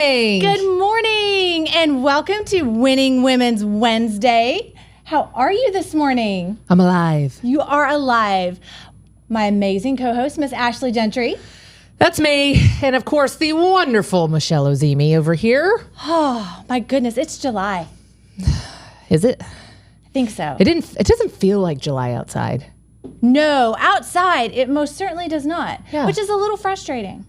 Good morning and welcome to Winning Women's Wednesday. How are you this morning? I'm alive. You are alive. My amazing co-host, Miss Ashley Gentry. That's me. And of course, the wonderful Michelle Ozymy over here. Oh, my goodness. It's July. Is it? I think so. It doesn't feel like July outside. No, outside, it most certainly does not, Yeah. which is a little frustrating.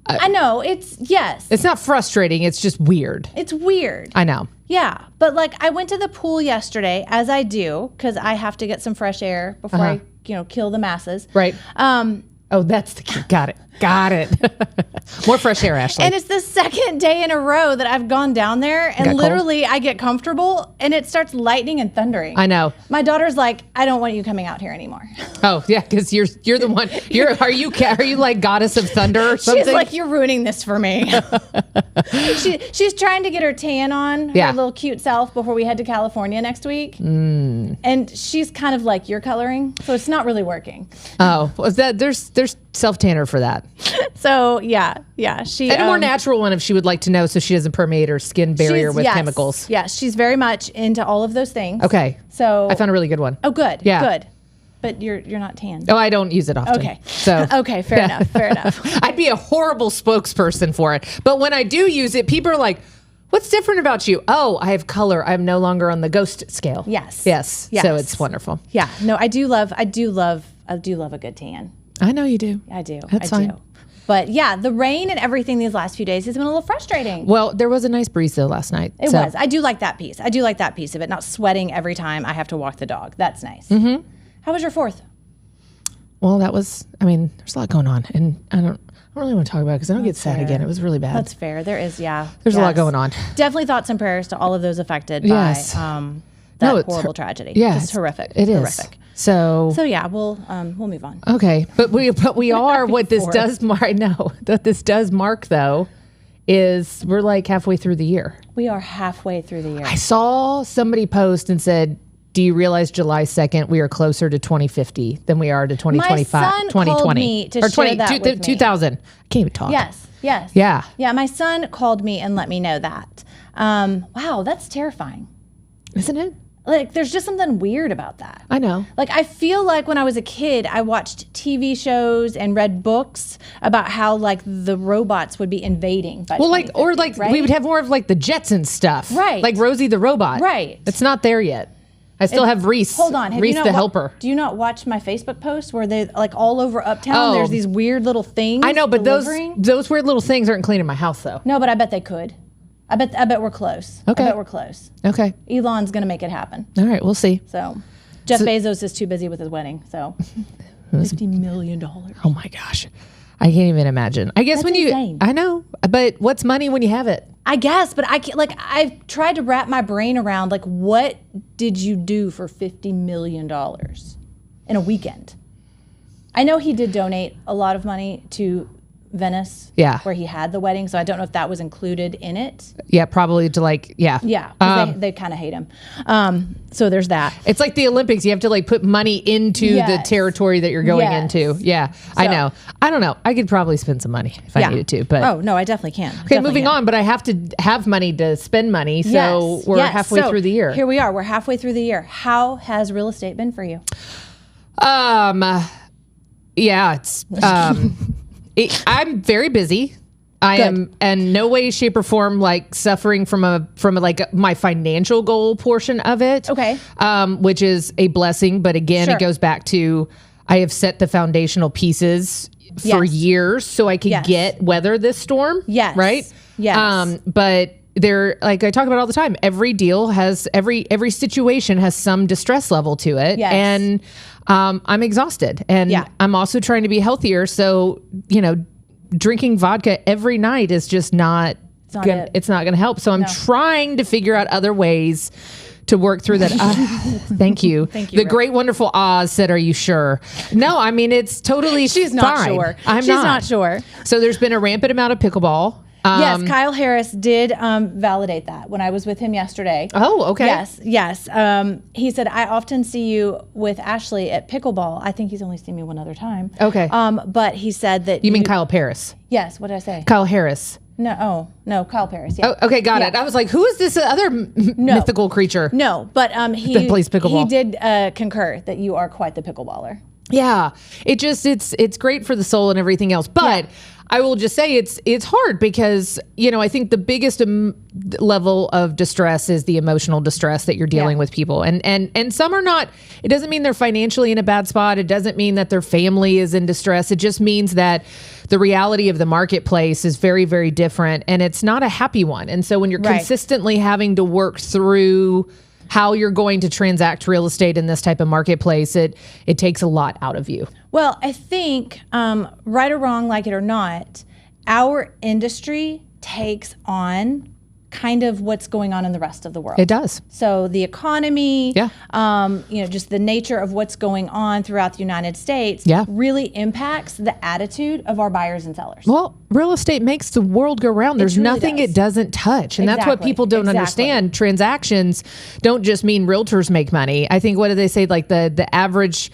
I know. It's not frustrating. It's just weird. It's weird. I know. Yeah. But like I went to the pool yesterday, as I do, because I have to get some fresh air before I, kill the masses. Right. That's the key. Got it. More fresh air, Ashley. And it's the second day in a row that I've gone down there and literally I get comfortable and it starts lightning and thundering. I know. My daughter's like, I don't want you coming out here anymore. Oh yeah, because you're the one. Are you like goddess of thunder or something? She's like, you're ruining this for me. She's trying to get her tan on, her little cute self before we head to California next week. And she's kind of like your coloring, so it's not really working. Oh, was that there's self tanner for that. So yeah. She and a more natural one if she would like to know, so she doesn't permeate her skin barrier with chemicals. Yes, she's very much into all of those things. Okay. So I found a really good one. Oh, good. Yeah. Good. But you're not tan. Oh, I don't use it often. Okay. So okay, fair enough. I'd be a horrible spokesperson for it. But when I do use it, people are like, "What's different about you?" Oh, I have color. I'm no longer on the ghost scale. Yes. So it's wonderful. Yeah. No, I do love a good tan. I know you do. I do. That's fine. do. But yeah, the rain and everything these last few days has been a little frustrating. Well, there was a nice breeze though last night. It was. I do like that piece. I do like that piece of it. Not sweating every time I have to walk the dog. That's nice. Mm-hmm. How was your 4th? Well, there's a lot going on, and I don't really want to talk about it because I don't get sad again. It was really bad. That's fair. There is, There's a lot going on. Definitely thoughts and prayers to all of those affected by that horrible tragedy. Yeah, it's horrific. It is horrific. So yeah, we'll move on. Okay, but we are what this does mark. I know what this does mark though is we're like halfway through the year. We are halfway through the year. I saw somebody post and said, "Do you realize July 2nd we are closer to 2050 than we are to 2025, My son 2020 called me to share that with me. 2000?" I can't even talk. Yes. Yeah. My son called me and let me know that. Wow, that's terrifying, isn't it? Like, there's just something weird about that. I know. Like, I feel like when I was a kid, I watched TV shows and read books about how, like, the robots would be invading by 2050, right? We would have more of, like, the Jetsons stuff. Right. Like Rosie the Robot. Right. It's not there yet. I still have Reese. Hold on. Reese the helper. Do you not watch my Facebook posts where they, like, all over Uptown, there's these weird little things I know, but delivering? those weird little things aren't cleaning my house, though. No, but I bet they could. I bet we're close. Okay. I bet we're close. Okay. Elon's going to make it happen. All right, we'll see. So Jeff Bezos is too busy with his wedding. So $50 million. Oh my gosh. I can't even imagine. I guess That's insane. I know, but what's money when you have it? I guess, but I can't, like, I've tried to wrap my brain around, like, what did you do for $50 million in a weekend? I know he did donate a lot of money to Venice, where he had the wedding. So I don't know if that was included in it. Yeah, probably to they kind of hate him. So there's that. It's like the Olympics. You have to like put money into the territory that you're going into. Yeah, so, I know. I don't know. I could probably spend some money if I needed to. But I definitely can. Okay, moving on. But I have to have money to spend money. So we're halfway through the year. Here we are. We're halfway through the year. How has real estate been for you? It's I'm very busy. I am in no way, shape, or form like suffering from like my financial goal portion of it. Okay. Which is a blessing, but again, it goes back to I have set the foundational pieces for years so I could weather this storm. Yes. Right. Yes. But there, like I talk about all the time, every deal has every situation has some distress level to it. Yes. And I'm exhausted, and I'm also trying to be healthier. So, drinking vodka every night is just not, it's not going to help. So I'm trying to figure out other ways to work through that. Thank you. Thank you. The great, wonderful Oz said, "Are you sure?" No, I mean, it's totally She's not fine. sure. She's not sure. So there's been a rampant amount of pickleball. Yes, Kyle Harris did validate that when I was with him yesterday. Oh, okay. Yes. He said, I often see you with Ashley at pickleball. I think he's only seen me one other time. Okay. But he said that... You mean Kyle Paris? Yes, what did I say? Kyle Harris. No, Kyle Paris. Yeah. Oh, okay, got it. I was like, who is this other mythical creature? No, but that plays pickleball. He did concur that you are quite the pickleballer. Yeah, it's great for the soul and everything else, but. Yeah. I will just say it's hard because, I think the biggest level of distress is the emotional distress that you're dealing with people. And some are not, it doesn't mean they're financially in a bad spot. It doesn't mean that their family is in distress. It just means that the reality of the marketplace is very, very different and it's not a happy one. And so when you're consistently having to work through how you're going to transact real estate in this type of marketplace, it takes a lot out of you. Well, I think, right or wrong, like it or not, our industry takes on kind of what's going on in the rest of the world. It does. So the economy, just the nature of what's going on throughout the United States really impacts the attitude of our buyers and sellers. Well, real estate makes the world go round. There's nothing it doesn't touch. And that's what people don't understand. Transactions don't just mean realtors make money. I think, what do they say? Like the average,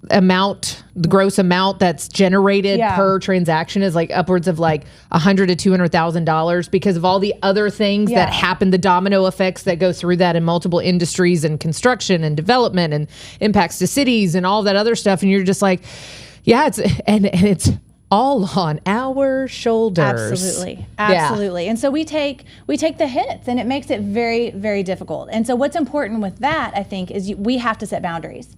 the gross amount that's generated per transaction is like upwards of like $100,000 to $200,000 because of all the other things that happen, the domino effects that go through that in multiple industries and construction and development and impacts to cities and all that other stuff. And you're just like, it's all on our shoulders. Absolutely. Yeah. And so we take the hits, and it makes it very, very difficult. And so what's important with that, I think, is we have to set boundaries.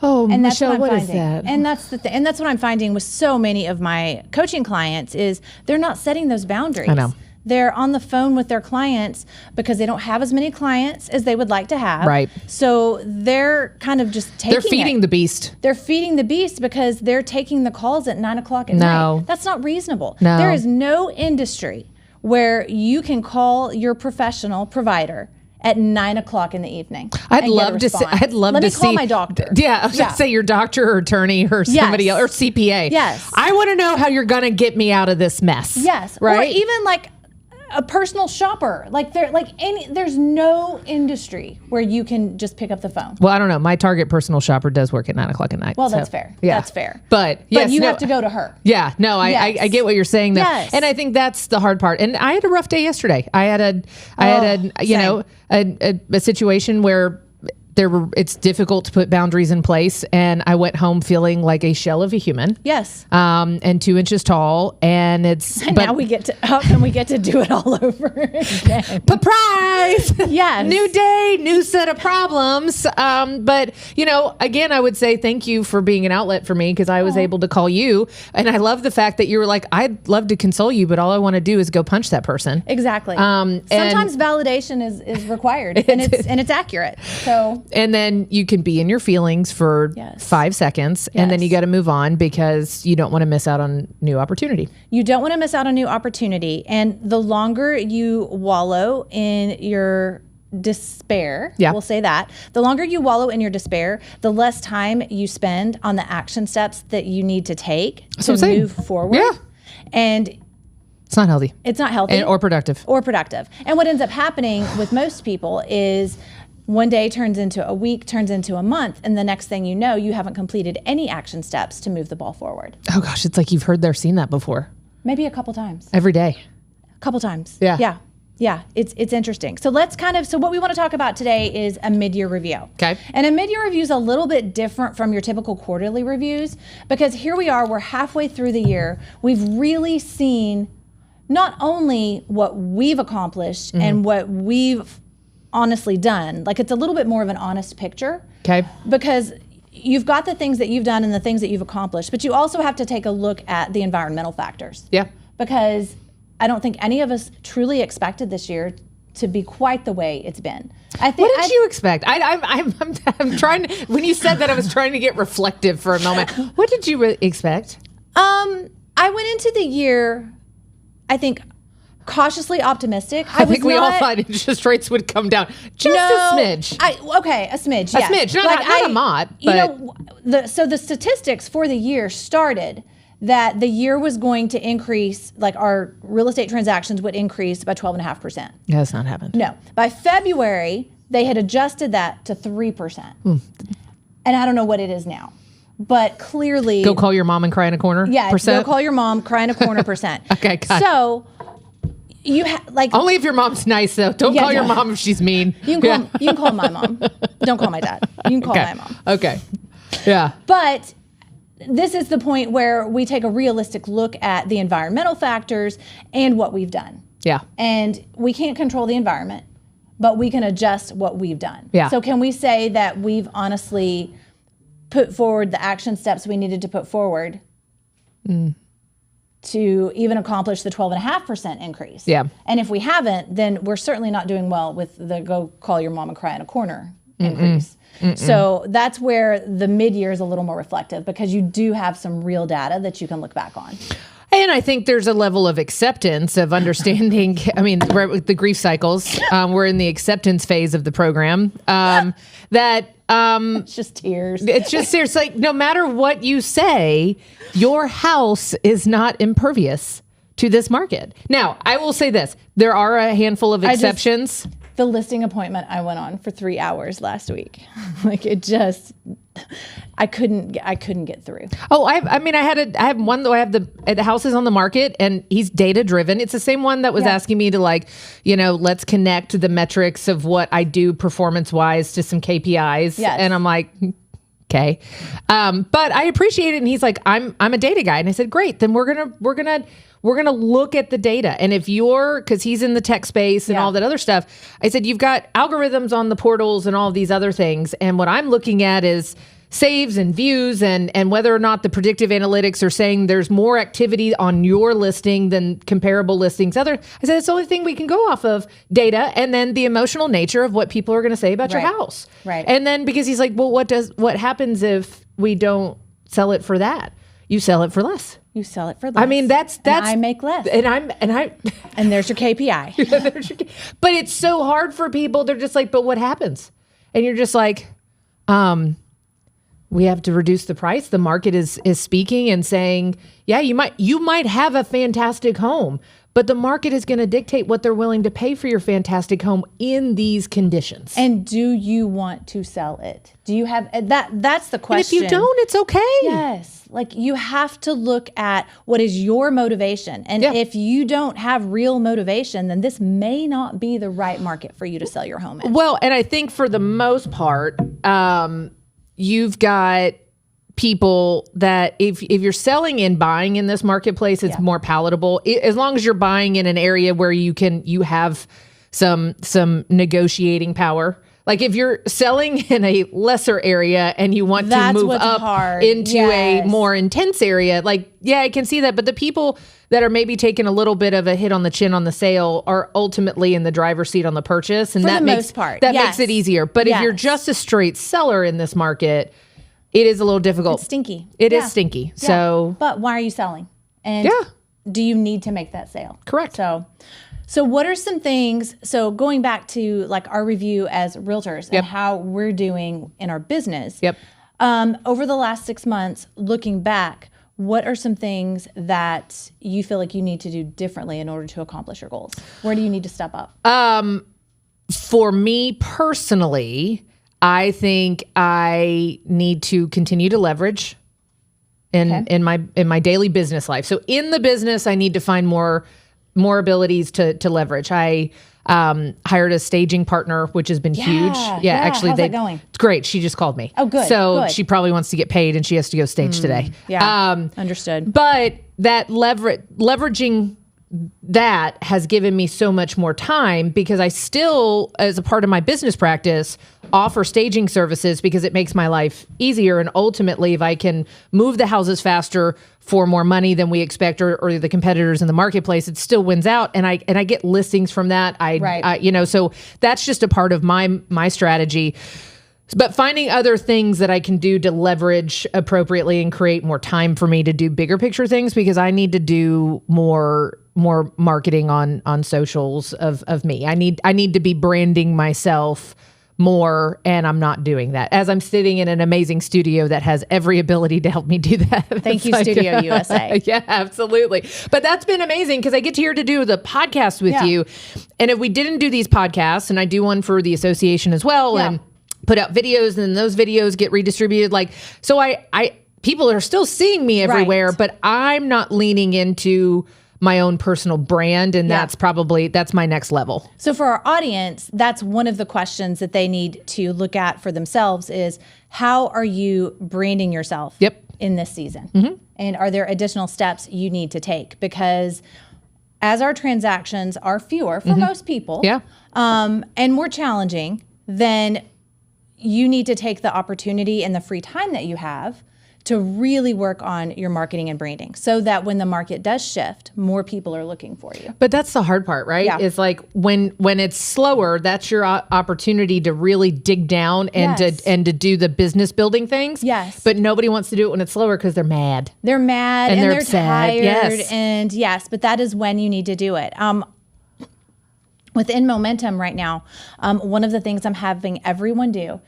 Oh, and Michelle, that's what is that? And that's the thing. And that's what I'm finding with so many of my coaching clients is they're not setting those boundaries. I know. They're on the phone with their clients because they don't have as many clients as they would like to have. Right. So they're kind of just taking They're feeding the beast. They're feeding the beast because they're taking the calls at 9 o'clock at night. That's not reasonable. No. There is no industry where you can call your professional provider at 9 o'clock in the evening. I'd love to see. Let me call my doctor. Yeah, I was going to say your doctor or attorney or somebody else or CPA. Yes. I want to know how you're going to get me out of this mess. Yes. Right. Or even like a personal shopper. There's no industry where you can just pick up the phone. Well, I don't know. My Target personal shopper does work at 9 o'clock at night. Well, that's fair. Yeah. That's fair. But you have to go to her. Yeah. No, I get what you're saying though. Yes. And I think that's the hard part. And I had a rough day yesterday. I had a situation where it's difficult to put boundaries in place, and I went home feeling like a shell of a human. Yes. And 2 inches tall, and now we get to do it all over again. Surprise! Yes. New day, new set of problems. But again, I would say thank you for being an outlet for me because I was able to call you, and I love the fact that you were like, I'd love to console you, but all I want to do is go punch that person. Exactly. Sometimes validation is required, and it's accurate. So. And then you can be in your feelings for 5 seconds, and then you got to move on because you don't want to miss out on new opportunity. You don't want to miss out on new opportunity. And the longer you wallow in your despair, we'll say that, the longer you wallow in your despair, the less time you spend on the action steps that you need to take to move forward. Yeah. And it's not healthy. It's not healthy. Or productive. And what ends up happening with most people is one day turns into a week, turns into a month, and the next thing you know, you haven't completed any action steps to move the ball forward. Oh gosh, it's like you've heard or seen that before. Maybe a couple times. Every day. A couple times. Yeah. Yeah, it's interesting. So so what we want to talk about today is a mid-year review. Okay. And a mid-year review is a little bit different from your typical quarterly reviews because here we are, we're halfway through the year. We've really seen not only what we've accomplished and what we've honestly done, like it's a little bit more of an honest picture. Okay. Because you've got the things that you've done and the things that you've accomplished, but you also have to take a look at the environmental factors. Yeah. Because I don't think any of us truly expected this year to be quite the way it's been. What did you expect? I'm trying. When you said that, I was trying to get reflective for a moment. What did you expect? I went into the year, I think, cautiously optimistic. I think we all thought interest rates would come down just a smidge. A smidge, yes. A smidge, not a lot. But so the statistics for the year started that the year was going to increase, like our real estate transactions would increase by 12.5%. Yeah, that's not happened. No. By February, they had adjusted that to 3%. And I don't know what it is now. but clearly Go call your mom and cry in a corner. Yeah, percent? Go call your mom, cry in a corner percent. Okay, got so you like only if your mom's nice though. Don't call your mom if she's mean. You can call my mom. Don't call my dad. You can call my mom. Okay. Yeah. But this is the point where we take a realistic look at the environmental factors and what we've done. Yeah. And we can't control the environment, but we can adjust what we've done. Yeah. So can we say that we've honestly put forward the action steps we needed to put forward to even accomplish the 12.5% increase? Yeah. And if we haven't, then we're certainly not doing well with the go call your mom and cry in a corner increase. So that's where the mid-year is a little more reflective, because you do have some real data that you can look back on. And I think there's a level of acceptance, of understanding. I mean, right with the grief cycles, we're in the acceptance phase of the program. It's just tears. It's just serious. Like, no matter what you say, your house is not impervious to this market. Now, I will say this: there are a handful of exceptions. The listing appointment I went on for 3 hours last week, like it just, I couldn't get through. Oh, I have one though. I have the house is on the market and he's data driven. It's the same one that was asking me to, like, let's connect the metrics of what I do performance wise to some KPIs. Yes. And I'm like, okay. But I appreciate it. And he's like, I'm a data guy. And I said, great. Then we're going to look at the data. And if cause he's in the tech space and all that other stuff, I said, you've got algorithms on the portals and all of these other things. And what I'm looking at is saves and views and whether or not the predictive analytics are saying there's more activity on your listing than comparable listings. I said, it's the only thing we can go off of, data, and then the emotional nature of what people are going to say about your house. Right. And then because he's like, well, what happens if we don't sell it for that? You sell it for less. You sell it for less. I mean, that's and I make less. And there's your KPI. But it's so hard for people. They're just like, but what happens? And you're just like, we have to reduce the price. The market is speaking and saying, yeah, you might have a fantastic home, but the market is going to dictate what they're willing to pay for your fantastic home in these conditions. And do you want to sell it? Do you have that? That's the question. And if you don't, it's okay. Yes. Like, you have to look at what is your motivation. And if you don't have real motivation, then this may not be the right market for you to sell your home in. Well, and I think for the most part, you've got people that if you're selling and buying in this marketplace, it's more palatable. As long as you're buying in an area where you have some negotiating power. Like if you're selling in a lesser area and you want to move up into a more intense area, like, I can see that. But the people that are maybe taking a little bit of a hit on the chin on the sale are ultimately in the driver's seat on the purchase. And that makes it easier. But if you're just a straight seller in this market, it is a little difficult. It's stinky. It is stinky. Yeah. So, but why are you selling? And do you need to make that sale? Correct. So what are some things, so going back to like our review as realtors and how we're doing in our business, over the last 6 months, looking back, what are some things that you feel like you need to do differently in order to accomplish your goals? Where do you need to step up? For me personally, I think I need to continue to leverage in my daily business life. So in the business, I need to find more abilities to leverage. I hired a staging partner, which has been huge. Actually, how's that going? It's great. She just called me. Oh, good. So she probably wants to get paid, and she has to go stage today. Understood. But that leveraging that has given me so much more time, because I still, as a part of my business practice, offer staging services because it makes my life easier. And ultimately, if I can move the houses faster for more money than we expect, or the competitors in the marketplace, it still wins out. And I get listings from that. So that's just a part of my strategy. But finding other things that I can do to leverage appropriately and create more time for me to do bigger picture things, because I need to do more marketing on socials of me. I need to be branding myself more, and I'm not doing that, as I'm sitting in an amazing studio that has every ability to help me do that. Thank you, studioUSA. Yeah, absolutely. But that's been amazing, because I get here to do the podcast with you. And if we didn't do these podcasts, and I do one for the association as well, and put out videos, and those videos get redistributed. So people are still seeing me everywhere, but I'm not leaning into my own personal brand. And that's my next level. So for our audience, that's one of the questions that they need to look at for themselves is how are you branding yourself in this season? Mm-hmm. And are there additional steps you need to take? Because as our transactions are fewer for most people and more challenging, then you need to take the opportunity and the free time that you have to really work on your marketing and branding so that when the market does shift, more people are looking for you. But that's the hard part, right? Yeah. It's like when it's slower, that's your opportunity to really dig down and to do the business building things. Yes. But nobody wants to do it when it's slower because they're mad. They're mad and they're tired. Yes. And but that is when you need to do it. Within Momentum right now, one of the things I'm having everyone do,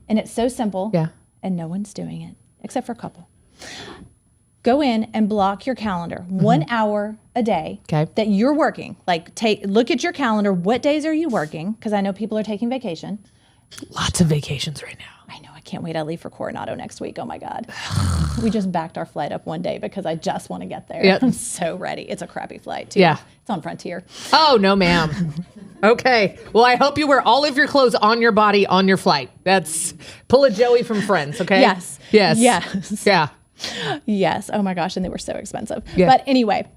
and it's so simple, and no one's doing it, except for a couple. Go in and block your calendar 1 hour a day that you're working. Like look at your calendar. What days are you working? Because I know people are taking vacation. Lots of vacations right now. I know. I can't wait. I leave for Coronado next week. Oh my God. We just backed our flight up one day because I just want to get there. Yep. I'm so ready. It's a crappy flight too. Yeah. It's on Frontier. Oh, no, ma'am. Okay. Well, I hope you wear all of your clothes on your body on your flight. That's pull a Joey from Friends. Okay. Yes. Yes. Yes. Yeah. Yes. Oh my gosh. And they were so expensive. Yeah. But anyway,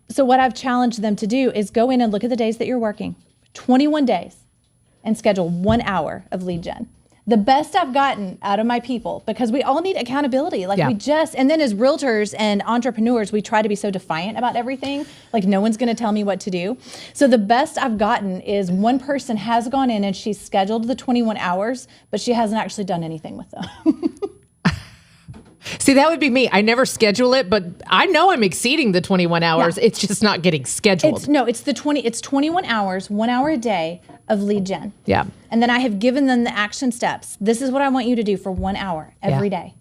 so what I've challenged them to do is go in and look at the days that you're working, 21 days, and schedule 1 hour of lead gen. The best I've gotten out of my people, because we all need accountability. Like and then as realtors and entrepreneurs, we try to be so defiant about everything. Like no one's going to tell me what to do. So the best I've gotten is one person has gone in and she's scheduled the 21 hours, but she hasn't actually done anything with them. See, that would be me. I never schedule it, but I know I'm exceeding the 21 hours. Yeah. It's just not getting scheduled. It's 21 hours, 1 hour a day of lead gen. Yeah. And then I have given them the action steps. This is what I want you to do for 1 hour every day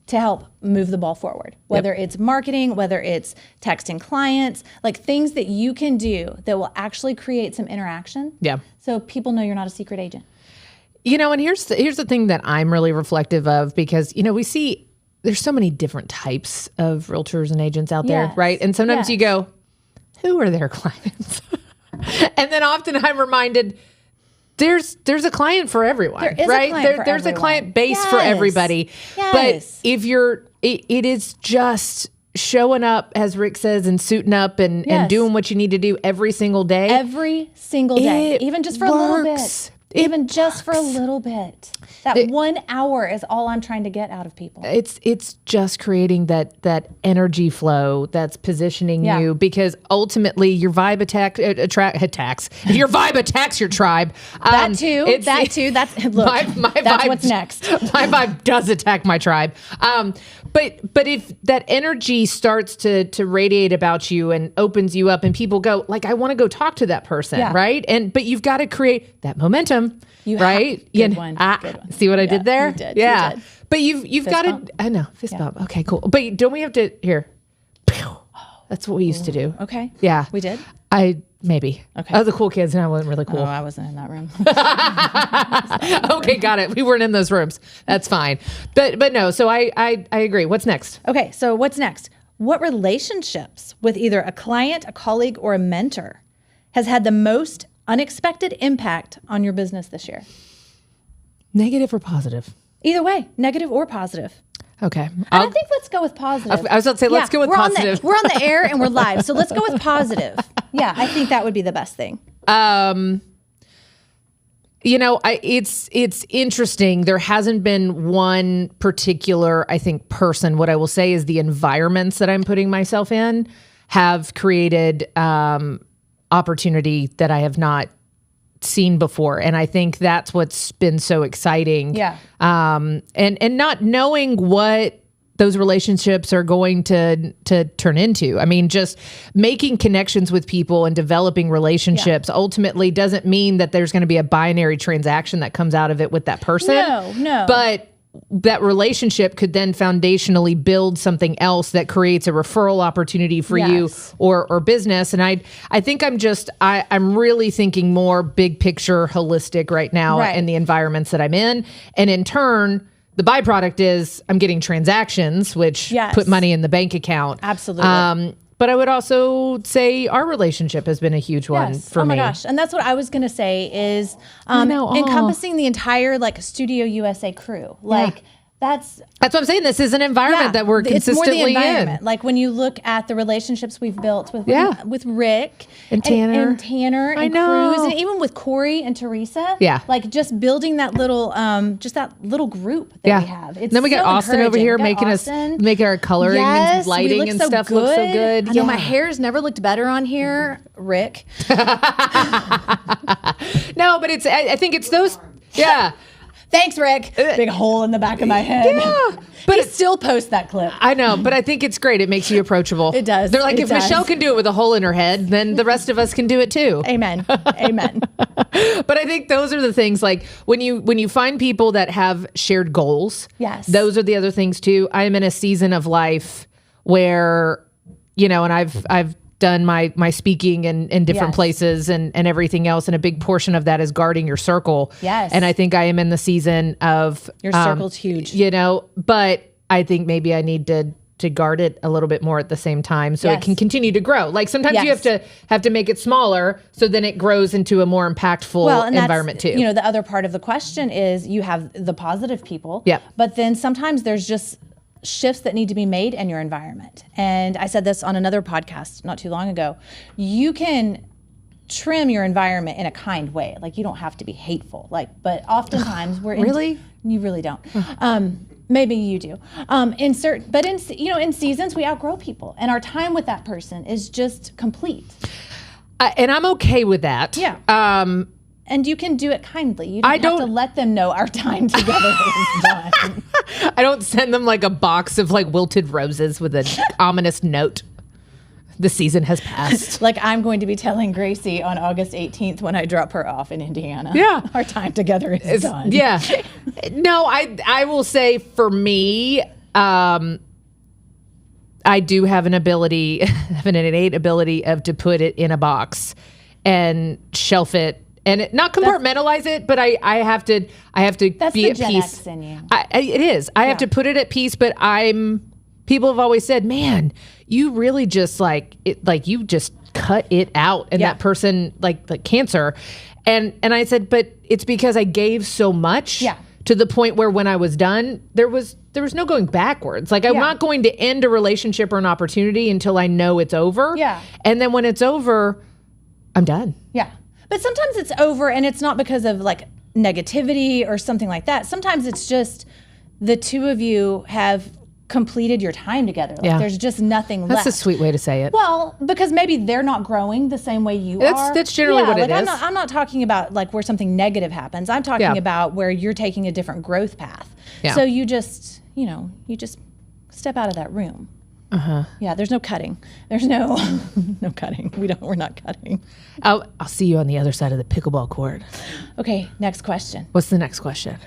to help move the ball forward. Whether it's marketing, whether it's texting clients, like things that you can do that will actually create some interaction. Yeah. So people know you're not a secret agent. You know, and here's the thing that I'm really reflective of because, you know, we see there's so many different types of realtors and agents out there, right? And sometimes you go, who are their clients? And then often I'm reminded there's a client for everyone, right? There's a client base for everybody. Yes. But if it is just showing up, as Rick says, and suiting up and doing what you need to do every single day. Every single day, even just for a little bit. Even just for a little bit. That 1 hour is all I'm trying to get out of people. It's just creating that energy flow that's positioning you because ultimately your vibe attacks your vibe attacks your tribe. That too. That's look. That's what's next. My vibe does attack my tribe. But if that energy starts to radiate about you and opens you up and people go like, I want to go talk to that person, right? But you've got to create that momentum. Right? Good one. See what I did there? You did. Yeah. You did. But you've got to, I know, fist bump. Okay, cool. But don't we have to, here. That's what we used to do. Okay. Yeah. We did? Maybe. Okay. I was the cool kids and I wasn't really cool. Oh, I wasn't in that room. Okay, got it. We weren't in those rooms. That's fine. But no, so I agree. What's next? Okay, so what's next? What relationships with either a client, a colleague, or a mentor has had the most unexpected impact on your business this year? Negative or positive? Either way, negative or positive. Okay. I think let's go with positive. I was about to say, let's go with positive. We're on the air and we're live, so let's go with positive. Yeah, I think that would be the best thing. You know, it's interesting. There hasn't been one particular, I think, person. What I will say is the environments that I'm putting myself in have created opportunity that I have not seen before. And I think that's what's been so exciting. Yeah. And not knowing what those relationships are going to turn into. I mean, just making connections with people and developing relationships ultimately doesn't mean that there's going to be a binary transaction that comes out of it with that person. No. But that relationship could then foundationally build something else that creates a referral opportunity for you or business. And I think I'm really thinking more big picture, holistic right now in the environments that I'm in. And in turn, the byproduct is I'm getting transactions, which put money in the bank account. Absolutely. But I would also say our relationship has been a huge one for me. Oh my gosh. And that's what I was going to say is encompassing the entire like Studio USA crew. Like that's what I'm saying. This is an environment that we're consistently it's more the environment. in. Like when you look at the relationships we've built with Rick and Tanner and Cruz, and even with Corey and Teresa. Yeah. Like just building that little group that we have. And then we got Austin over here making our coloring and lighting and stuff look so good. I know my hair's never looked better on here, Rick. No, but I think it's those. Yeah. Thanks, Rick. Big hole in the back of my head. Yeah. But he still posts that clip. I know, but I think it's great. It makes you approachable. It does. They're like, if Michelle can do it with a hole in her head, then the rest of us can do it too. Amen. Amen. But I think those are the things, like when you find people that have shared goals. Yes. Those are the other things too. I am in a season of life where, and I've done my speaking in different places and everything else. And a big portion of that is guarding your circle. Yes. And I think I am in the season of your circle's huge, but I think maybe I need to guard it a little bit more at the same time so it can continue to grow. Like sometimes you have to make it smaller so then it grows into a more impactful environment too. The other part of the question is you have the positive people, but then sometimes there's just shifts that need to be made in your environment. And I said this on another podcast not too long ago. You can trim your environment in a kind way. Like you don't have to be hateful. But oftentimes we're you really don't. Maybe you do. In seasons we outgrow people, and our time with that person is just complete. And I'm okay with that. Yeah. And you can do it kindly. You don't have to let them know our time together is done. I don't send them like a box of like wilted roses with an ominous note. The season has passed. Like I'm going to be telling Gracie on August 18th when I drop her off in Indiana. Yeah. Our time together is done. Yeah. No, I will say for me, I do have an innate ability to put it in a box and shelf it. And not compartmentalize it, but I have to that's be the at Gen peace. X in you. It is. I have to put it at peace, but people have always said, man, you really just you just cut it out. And that person like cancer. And I said, but it's because I gave so much to the point where when I was done, there was no going backwards. Like I'm not going to end a relationship or an opportunity until I know it's over. Yeah. And then when it's over, I'm done. Yeah. But sometimes it's over and it's not because of like negativity or something like that. Sometimes it's just the two of you have completed your time together. Like there's just nothing left. That's a sweet way to say it. Well, because maybe they're not growing the same way you are. That's generally what it is. I'm not talking about like where something negative happens. I'm talking about where you're taking a different growth path. Yeah. So you just step out of that room. Uh-huh. Yeah, there's no cutting. There's no cutting. We're not cutting. I'll see you on the other side of the pickleball court. Okay, next question. What's the next question?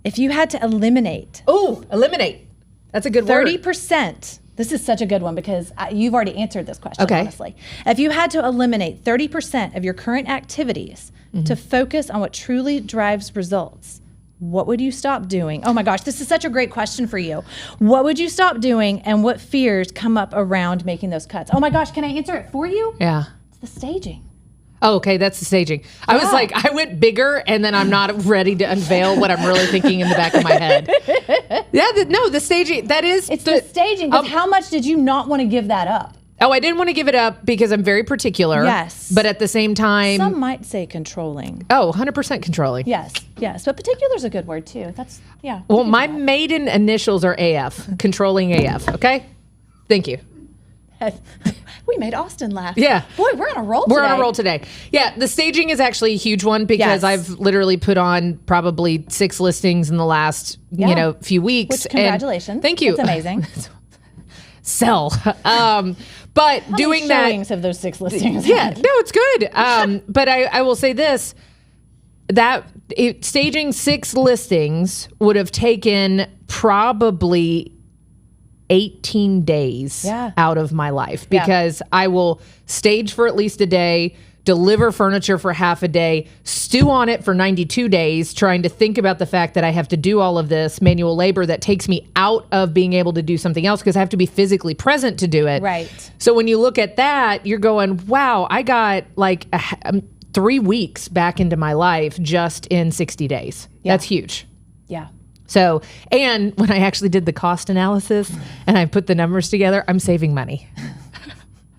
If you had to eliminate. Eliminate. That's a good word. 30%. This is such a good one because you've already answered this question, honestly. If you had to eliminate 30% of your current activities to focus on what truly drives results, what would you stop doing? Oh my gosh, this is such a great question for you. What would you stop doing and what fears come up around making those cuts? Oh my gosh, can I answer it for you? Yeah. It's the staging. Oh, okay, that's the staging. I was like, I went bigger and then I'm not ready to unveil what I'm really thinking in the back of my head. The staging, It's the staging, because how much did you not want to give that up? Oh, I didn't want to give it up because I'm very particular. Yes. But at the same time... Some might say controlling. Oh, 100% controlling. Yes. But particular is a good word too. Well, my maiden initials are AF. Controlling AF, okay? Thank you. We made Austin laugh. Yeah. Boy, we're on a roll today. We're on a roll today. Yeah, the staging is actually a huge one because I've literally put on probably 6 listings in the last, few weeks. Which, congratulations. Thank you. It's amazing. Sell. But How doing many showings of those 6 listings? Yeah, no, it's good. But I will say this, staging 6 listings would have taken probably 18 days out of my life because I will stage for at least a day, deliver furniture for half a day, stew on it for 92 days, trying to think about the fact that I have to do all of this manual labor that takes me out of being able to do something else because I have to be physically present to do it. Right. So when you look at that, you're going, wow, I got like 3 weeks back into my life just in 60 days. Yeah. That's huge. Yeah. So, and when I actually did the cost analysis and I put the numbers together, I'm saving money.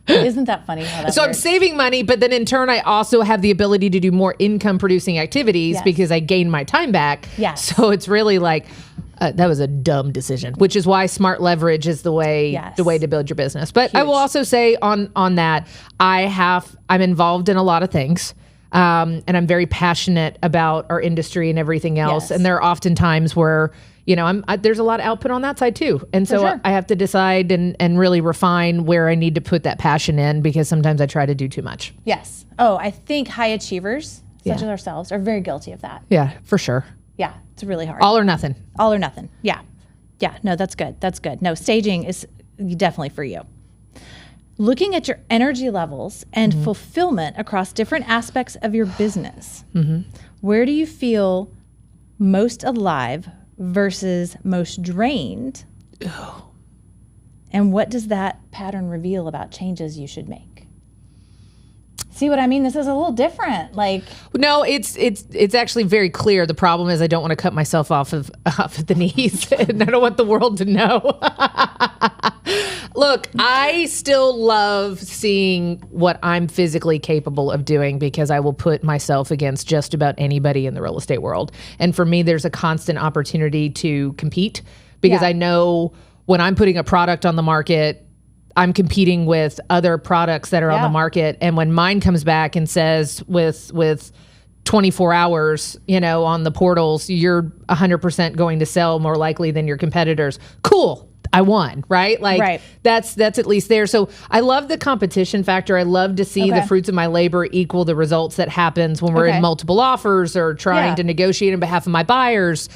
Isn't that funny how that So works? I'm saving money, but then in turn, I also have the ability to do more income producing activities because I gain my time back. Yes. So it's really like, that was a dumb decision, which is why smart leverage is the way to build your business. But huge. I will also say on that, I'm involved in a lot of things. And I'm very passionate about our industry and everything else. Yes. And there are often times where, there's a lot of output on that side too. And so I have to decide and really refine where I need to put that passion in because sometimes I try to do too much. Yes. Oh, I think high achievers, such as ourselves, are very guilty of that. Yeah, for sure. Yeah, it's really hard. All or nothing. All or nothing. Yeah. Yeah, no, that's good. That's good. No, staging is definitely for you. Looking at your energy levels and fulfillment across different aspects of your business, where do you feel most alive versus most drained? And what does that pattern reveal about changes you should make? See what I mean? This is a little different. No, it's actually very clear. The problem is I don't want to cut myself off of the knees, and I don't want the world to know. Look, I still love seeing what I'm physically capable of doing because I will put myself against just about anybody in the real estate world. And for me, there's a constant opportunity to compete because I know when I'm putting a product on the market, I'm competing with other products that are on the market. And when mine comes back and says with 24 hours, on the portals, you're 100% going to sell more likely than your competitors. Cool. I won, right? That's at least there. So I love the competition factor. I love to see the fruits of my labor equal the results that happens when we're in multiple offers or trying to negotiate on behalf of my buyers.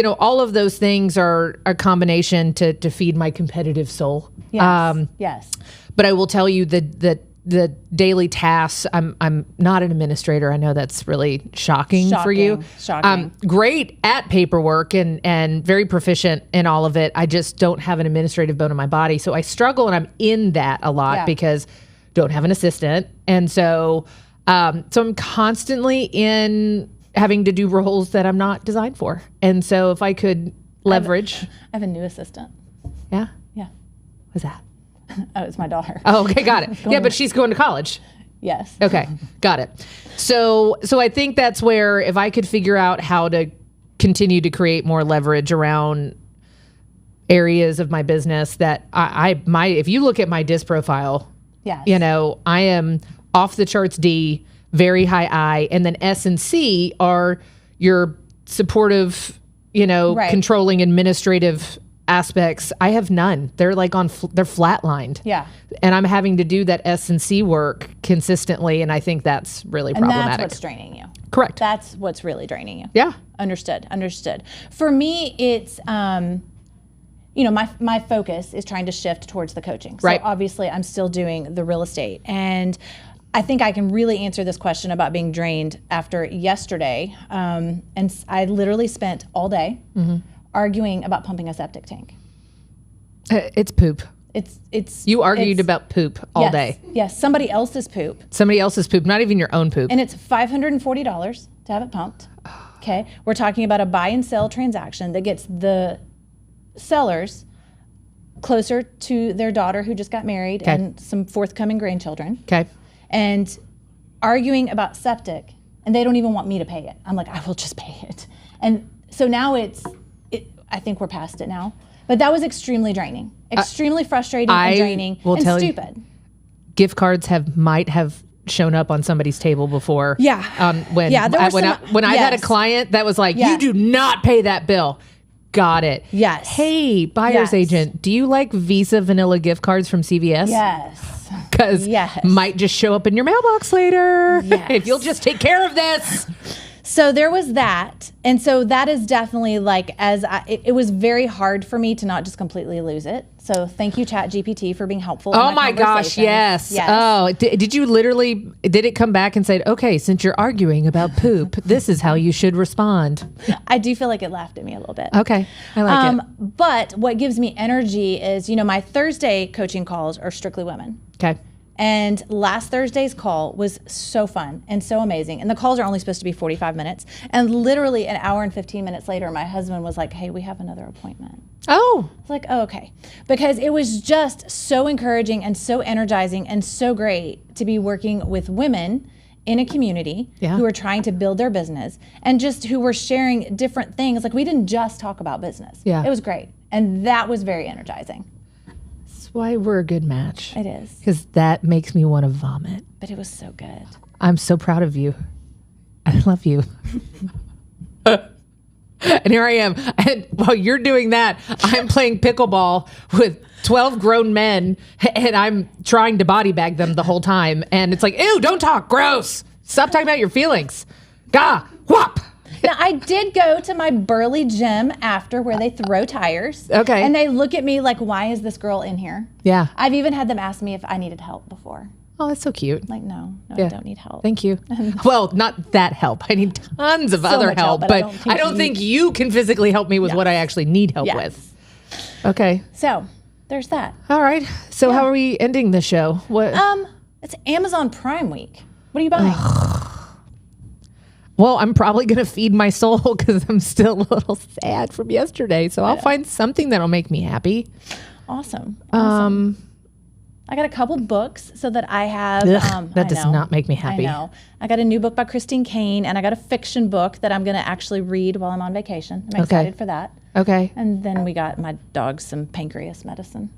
All of those things are a combination to feed my competitive soul. Yes. Yes. But I will tell you that the daily tasks, I'm not an administrator. I know that's really shocking for you. Shocking. Great at paperwork and very proficient in all of it. I just don't have an administrative bone in my body. So I struggle and I'm in that a lot because don't have an assistant. And so I'm constantly in having to do roles that I'm not designed for. And so if I could leverage. I have a new assistant. Yeah? Yeah. What's that? Oh, it's my daughter. Oh, okay, got it. Yeah, but she's going to college. Yes. Okay, got it. So I think that's where if I could figure out how to continue to create more leverage around areas of my business that if you look at my DISC profile, I am off the charts D, very high I, and then S and C are your supportive, controlling administrative aspects. I have none. They're they're flatlined. Yeah. And I'm having to do that S and C work consistently. And I think that's really problematic. And that's what's draining you. Correct. That's what's really draining you. Yeah. Understood. For me, it's, my focus is trying to shift towards the coaching. So obviously I'm still doing the real estate. And I think I can really answer this question about being drained after yesterday. And I literally spent all day arguing about pumping a septic tank. It's poop. You argued about poop all day. Yes, somebody else's poop. Not even your own poop. And it's $540 to have it pumped. Okay, we're talking about a buy and sell transaction that gets the sellers closer to their daughter who just got married and some forthcoming grandchildren. Okay. And arguing about septic, and they don't even want me to pay it. I'm like, I will just pay it. And so now I think we're past it now. But that was extremely draining, extremely frustrating and draining and stupid. Gift cards might have shown up on somebody's table before. Yeah. When I had a client that was like, you do not pay that bill. Got it. Yes. Hey, buyer's agent, do you like Visa vanilla gift cards from CVS? Yes. Because might just show up in your mailbox later if you'll just take care of this. So there was that. And so that is definitely like, it was very hard for me to not just completely lose it. So thank you, ChatGPT, for being helpful. Oh my gosh, yes. Oh, did you literally, did it come back and say, okay, since you're arguing about poop, this is how you should respond? I do feel like it laughed at me a little bit. Okay, I like it. But what gives me energy is, my Thursday coaching calls are strictly women. Okay. And last Thursday's call was so fun and so amazing. And the calls are only supposed to be 45 minutes. And literally an hour and 15 minutes later, my husband was like, hey, we have another appointment. Oh. I was like, oh, okay. Because it was just so encouraging and so energizing and so great to be working with women in a community who are trying to build their business and just who were sharing different things. Like we didn't just talk about business. Yeah. It was great. And that was very energizing. That's why we're a good match. It is. Because that makes me want to vomit. But it was so good. I'm so proud of you. I love you. And here I am. And while you're doing that, I'm playing pickleball with 12 grown men and I'm trying to body bag them the whole time. And it's like, ew, don't talk. Gross. Stop talking about your feelings. Gah, whop. Now, I did go to my Burley gym after where they throw tires. Okay. And they look at me like, why is this girl in here? Yeah. I've even had them ask me if I needed help before. Oh, that's so cute. Like, no, I don't need help. Thank you. Well, not that help. I need tons of other help, but I don't think you can physically help me with what I actually need help with. Okay. So there's that. All right. So how are we ending the show? What? It's Amazon Prime week. What are you buying? Well, I'm probably going to feed my soul because I'm still a little sad from yesterday. So I'll find something that'll make me happy. Awesome. I got a couple books so that I have. That does not make me happy. I know. I got a new book by Christine Kane, and I got a fiction book that I'm going to actually read while I'm on vacation. I'm excited for that. Okay. And then we got my dog some pancreas medicine.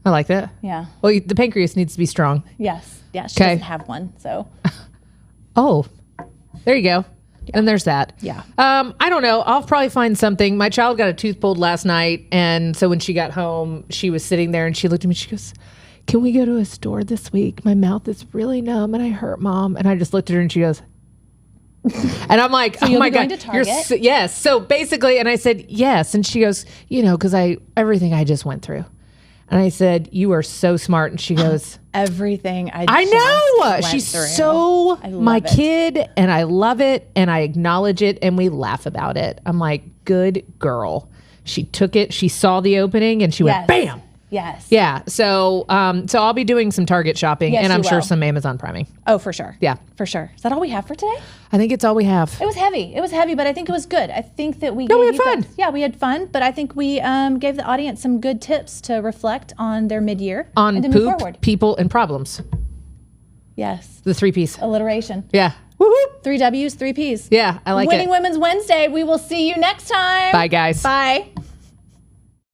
I like that. Yeah. Well, the pancreas needs to be strong. Yes. Yeah. She doesn't have one, so. Oh, there you go. Yeah. And there's that. Yeah. I don't know. I'll probably find something. My child got a tooth pulled last night, and so when she got home, she was sitting there and she looked at me. She goes, "Can we go to a store this week? My mouth is really numb and I hurt, Mom." And I just looked at her and she goes, and I'm like, so "Oh my God, you're yes." So basically, and I said yes, and she goes, "Because everything I just went through." And I said, "You are so smart." And she goes, "Everything I know." She's so my kid, and I love it, and I acknowledge it, and we laugh about it. I'm like, good girl. She took it. She saw the opening, and she went, bam. Yes. Yeah. So I'll be doing some Target shopping, and I'm sure some Amazon priming. Oh, for sure. Yeah. For sure. Is that all we have for today? I think it's all we have. It was heavy, but I think it was good. I think that we had fun. We had fun, but I think we gave the audience some good tips to reflect on their mid-year on and to poop, move forward. People, and problems. Yes. The 3 Ps. Alliteration. Yeah. Woo-hoo. 3 Ws, 3 Ps. Yeah, I like Winning Women's Wednesday. We will see you next time. Bye, guys. Bye.